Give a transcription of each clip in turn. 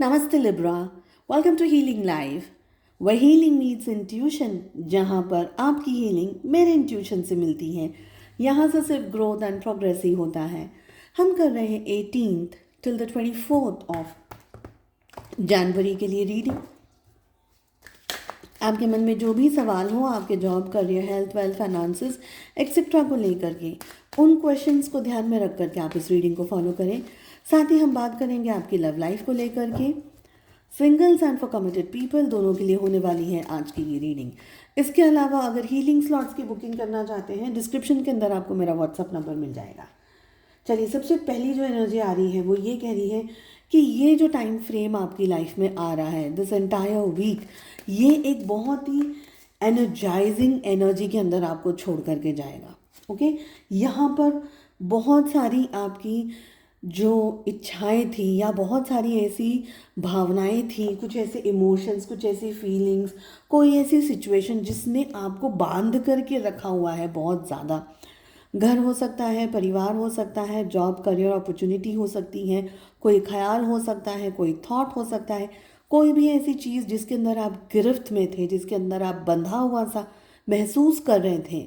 नमस्ते Libra. Welcome to healing life, वह healing meets intuition, जहाँ पर आपकी हीलिंग मेरे इंट्यूशन से मिलती है। यहाँ से सिर्फ ग्रोथ एंड प्रोग्रेस ही होता है। हम कर रहे हैं 18th till the 24th of January के लिए रीडिंग। आपके मन में जो भी सवाल हो आपके job, career, health, wealth, finances etcetera को लेकर के, उन क्वेश्चंस को ध्यान में रख करके आप इस रीडिंग को फॉलो करें। साथ ही हम बात करेंगे आपकी लव लाइफ को लेकर के। Singles and for committed people दोनों के लिए होने वाली है आज की ये रीडिंग। इसके अलावा अगर हीलिंग स्लॉट्स की बुकिंग करना चाहते हैं, डिस्क्रिप्शन के अंदर आपको मेरा व्हाट्सअप नंबर मिल जाएगा। चलिए, सबसे पहली जो एनर्जी आ रही है वो ये कह रही है कि ये जो टाइम फ्रेम आपकी लाइफ में आ रहा है, दिस एंटायर वीक, ये एक बहुत ही एनर्जाइजिंग एनर्जी के अंदर आपको छोड़ करके जाएगा। ओके, यहाँ पर बहुत सारी आपकी जो इच्छाएं थी या बहुत सारी ऐसी भावनाएं थी, कुछ ऐसे इमोशंस, कुछ ऐसी फीलिंग्स, कोई ऐसी सिचुएशन जिसने आपको बांध करके रखा हुआ है बहुत ज़्यादा। घर हो सकता है, परिवार हो सकता है, जॉब, करियर, अपॉर्चुनिटी हो सकती है, कोई ख्याल हो सकता है, कोई थॉट हो सकता है, कोई भी ऐसी चीज़ जिसके अंदर आप गिरफ्त में थे, जिसके अंदर आप बंधा हुआ सा महसूस कर रहे थे,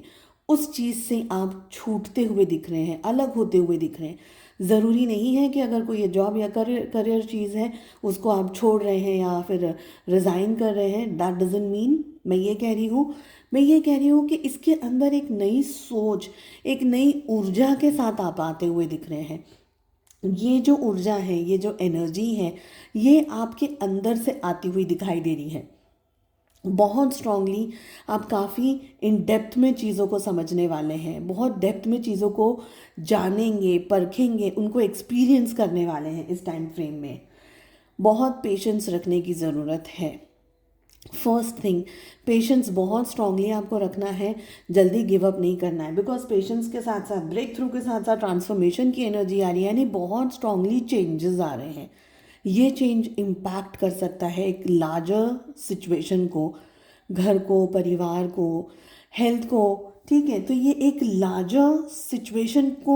उस चीज़ से आप छूटते हुए दिख रहे हैं, अलग होते हुए दिख रहे हैं। ज़रूरी नहीं है कि अगर कोई ये जॉब या करियर चीज़ है उसको आप छोड़ रहे हैं या फिर रिज़ाइन कर रहे हैं, दैट डजंट मीन। मैं ये कह रही हूँ कि इसके अंदर एक नई सोच, एक नई ऊर्जा के साथ आप आते हुए दिख रहे हैं। ये जो ऊर्जा है, ये जो एनर्जी है, ये आपके अंदर से आती हुई दिखाई दे रही है बहुत स्ट्रांगली। आप काफ़ी इन डेप्थ में चीज़ों को समझने वाले हैं, बहुत डेप्थ में चीज़ों को जानेंगे, परखेंगे, उनको एक्सपीरियंस करने वाले हैं। इस टाइम फ्रेम में बहुत पेशेंस रखने की ज़रूरत है। फर्स्ट थिंग, पेशेंस बहुत स्ट्रांगली आपको रखना है, जल्दी गिव अप नहीं करना है, बिकॉज पेशेंस के साथ साथ, ब्रेक थ्रू के साथ साथ ट्रांसफॉर्मेशन की एनर्जी आ रही है, यानी बहुत स्ट्रांगली चेंजेस आ रहे हैं। ये चेंज इम्पैक्ट कर सकता है एक लार्जर सिचुएशन को, घर को, परिवार को, हेल्थ को। ठीक है, तो ये एक लार्जर सिचुएशन को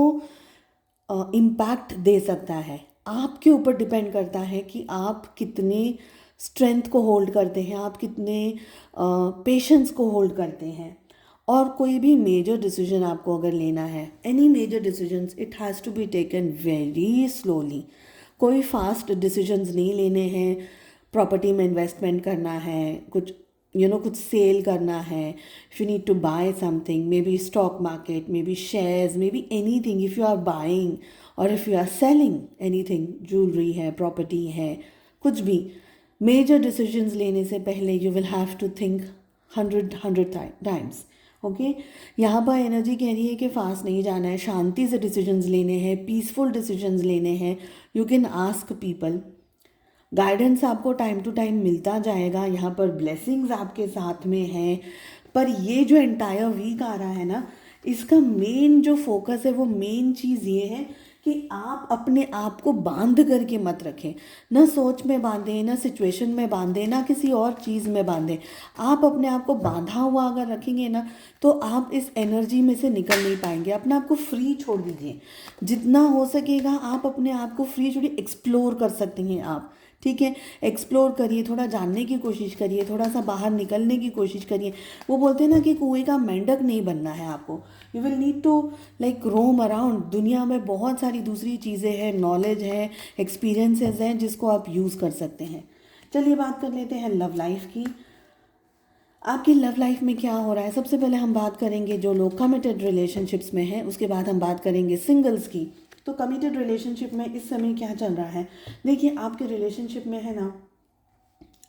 इम्पैक्ट दे सकता है। आपके ऊपर डिपेंड करता है कि आप कितने स्ट्रेंथ को होल्ड करते हैं, आप कितने पेशेंस को होल्ड करते हैं। और कोई भी मेजर डिसीजन आपको अगर लेना है, any major decisions, it has to be taken very slowly. कोई फास्ट डिसीजंस नहीं लेने हैं। प्रॉपर्टी में इन्वेस्टमेंट करना है, कुछ कुछ सेल करना है, if you need to buy something, may be stock market, may be shares, may be anything, if you are buying और if you are selling anything, jewellery है, प्रॉपर्टी है, कुछ भी मेजर डिसीजंस लेने से पहले you will have to think hundred times. Okay, यहाँ पर एनर्जी कह रही है कि फास्ट नहीं जाना है, शांति से डिसीजंस लेने हैं, पीसफुल डिसीजंस लेने हैं। You can ask people, guidance आपको टाइम टू टाइम मिलता जाएगा, यहाँ पर ब्लेसिंग्स आपके साथ में हैं। पर ये जो एंटायर वीक आ रहा है ना, इसका मेन जो फोकस है, वो मेन चीज़ ये है कि आप अपने आप को बांध करके मत रखें। ना सोच में बांधें, ना सिचुएशन में बांधें, ना किसी और चीज़ में बांधें। आप अपने आप को बांधा हुआ अगर रखेंगे ना, तो आप इस एनर्जी में से निकल नहीं पाएंगे। अपने आप को फ्री छोड़ दीजिए, जितना हो सकेगा आप अपने आप को फ्री छोड़िए। एक्सप्लोर कर सकते हैं आप, ठीक है, एक्सप्लोर करिए, थोड़ा जानने की कोशिश करिए, थोड़ा सा बाहर निकलने की कोशिश करिए। वो बोलते हैं ना कि कुएं का मेंढक नहीं बनना है आपको। You will need to like roam around. दुनिया में बहुत सारी दूसरी चीज़ें हैं, नॉलेज है, एक्सपीरियंसेस हैं, जिसको आप यूज़ कर सकते हैं। चलिए बात कर लेते हैं लव लाइफ की। आपकी लव लाइफ में क्या हो रहा है। सबसे पहले हम बात करेंगे जो लोग कमिटेड रिलेशनशिप्स में हैं, उसके बाद हम बात करेंगे सिंगल्स की। तो कमिटेड रिलेशनशिप में इस समय क्या चल रहा है, देखिए आपके रिलेशनशिप में है ना,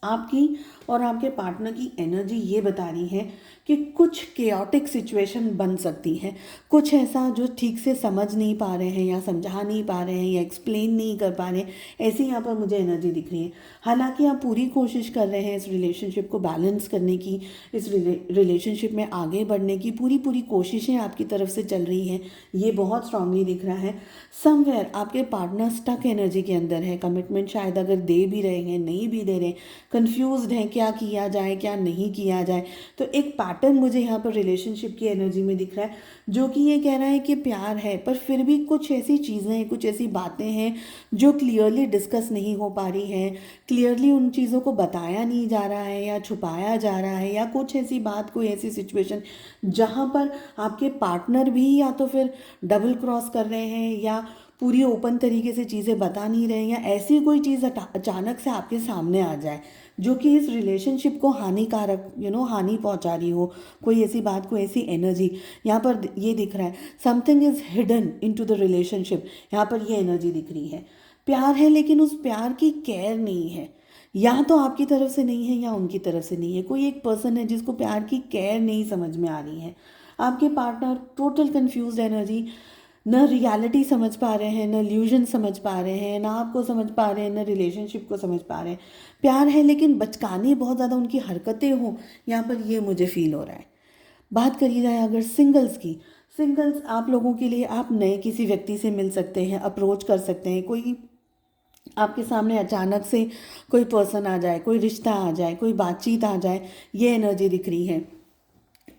आपकी और आपके पार्टनर की एनर्जी ये बता रही है कि कुछ केओटिक सिचुएशन बन सकती है, कुछ ऐसा जो ठीक से समझ नहीं पा रहे हैं या समझा नहीं पा रहे हैं या एक्सप्लेन नहीं कर पा रहे हैं, ऐसी यहाँ पर मुझे एनर्जी दिख रही है। हालांकि आप पूरी कोशिश कर रहे हैं इस रिलेशनशिप को बैलेंस करने की, इस रिलेशनशिप में आगे बढ़ने की पूरी कोशिशें आपकी तरफ से चल रही हैं, ये बहुत स्ट्रांगली दिख रहा है। समवेयर आपके पार्टनर स्टक एनर्जी के अंदर है, कमिटमेंट शायद अगर दे भी रहे हैं, नहीं भी दे रहे, कंफ्यूज्ड हैं क्या किया जाए क्या नहीं किया जाए। तो एक पैटर्न मुझे यहाँ पर रिलेशनशिप की एनर्जी में दिख रहा है, जो कि ये कह रहा है कि प्यार है पर फिर भी कुछ ऐसी चीज़ें हैं, कुछ ऐसी बातें हैं जो क्लियरली डिस्कस नहीं हो पा रही हैं, क्लियरली उन चीज़ों को बताया नहीं जा रहा है या छुपाया जा रहा है, या कुछ ऐसी बात, कोई ऐसी सिचुएशन जहाँ पर आपके पार्टनर भी या तो फिर डबल क्रॉस कर रहे हैं या पूरी ओपन तरीके से चीज़ें बता नहीं रहे हैं, या ऐसी कोई चीज़ अचानक से आपके सामने आ जाए जो कि इस रिलेशनशिप को हानिकारक हानि पहुंचा रही हो। कोई ऐसी बात, कोई ऐसी एनर्जी यहाँ पर ये दिख रहा है। Something is hidden in to the relationship, यहाँ पर ये एनर्जी दिख रही है। प्यार है लेकिन उस प्यार की केयर नहीं है, या तो आपकी तरफ से नहीं है या उनकी तरफ से नहीं है। कोई एक पर्सन है जिसको प्यार की केयर नहीं समझ में आ रही है। आपके पार्टनर टोटल कंफ्यूज्ड एनर्जी, न रियलिटी समझ पा रहे हैं, न इल्यूजन समझ पा रहे हैं, ना आपको समझ पा रहे हैं, न रिलेशनशिप को समझ पा रहे हैं। प्यार है लेकिन बचकानी बहुत ज़्यादा उनकी हरकतें हों, यहाँ पर ये मुझे फील हो रहा है। बात करी जाए अगर सिंगल्स की, सिंगल्स आप लोगों के लिए, आप नए किसी व्यक्ति से मिल सकते हैं, अप्रोच कर सकते हैं, कोई आपके सामने अचानक से कोई पर्सन आ जाए, कोई रिश्ता आ जाए, कोई बातचीत आ जाए, ये एनर्जी दिख रही है।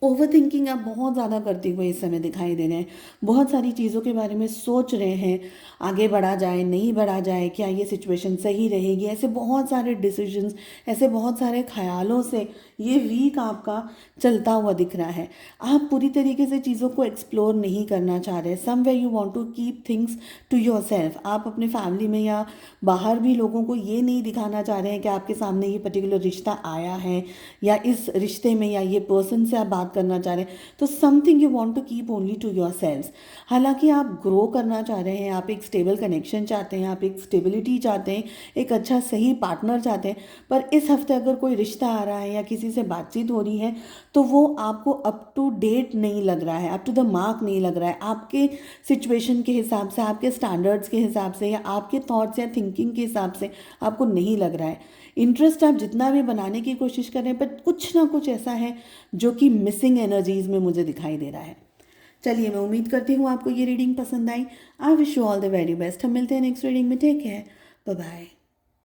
ओवर थिंकिंग आप बहुत ज़्यादा करते हुए इस समय दिखाई दे रहे हैं, बहुत सारी चीज़ों के बारे में सोच रहे हैं, आगे बढ़ा जाए नहीं बढ़ा जाए, क्या ये सिचुएशन सही रहेगी, ऐसे बहुत सारे डिसीजंस, ऐसे बहुत सारे ख्यालों से ये वीक आपका चलता हुआ दिख रहा है। आप पूरी तरीके से चीज़ों को एक्सप्लोर नहीं करना चाह रहे, somewhere you want to keep things to yourself. आप अपने फैमिली में या बाहर भी लोगों को ये नहीं दिखाना चाह रहे हैं कि आपके सामने ये पर्टिकुलर रिश्ता आया है, या इस रिश्ते में या ये पर्सन से आप बात करना चाह रहे हैं। तो something you want to keep only to yourself. हालांकि आप ग्रो करना चाह रहे हैं, आप एक स्टेबल कनेक्शन चाहते हैं, आप एक स्टेबिलिटी चाहते हैं, एक अच्छा सही पार्टनर चाहते हैं, पर इस हफ्ते अगर कोई रिश्ता आ रहा है या किसी से बातचीत हो रही है तो वो आपको अप टू डेट नहीं लग रहा है, अप टू द मार्क नहीं लग रहा है, आपके सिचुएशन के हिसाब से, आपके स्टैंडर्ड्स के हिसाब से, या आपके थॉट्स या थिंकिंग के हिसाब से आपको नहीं लग रहा है। इंटरेस्ट आप जितना भी बनाने की कोशिश कर रहे हैं, पर कुछ ना कुछ ऐसा है जो कि मिसिंग एनर्जीज में मुझे दिखाई दे रहा है। चलिए, मैं उम्मीद करती हूँ आपको ये रीडिंग पसंद आई। I wish you all the very best. हम मिलते हैं नेक्स्ट रीडिंग में। Take care, bye bye.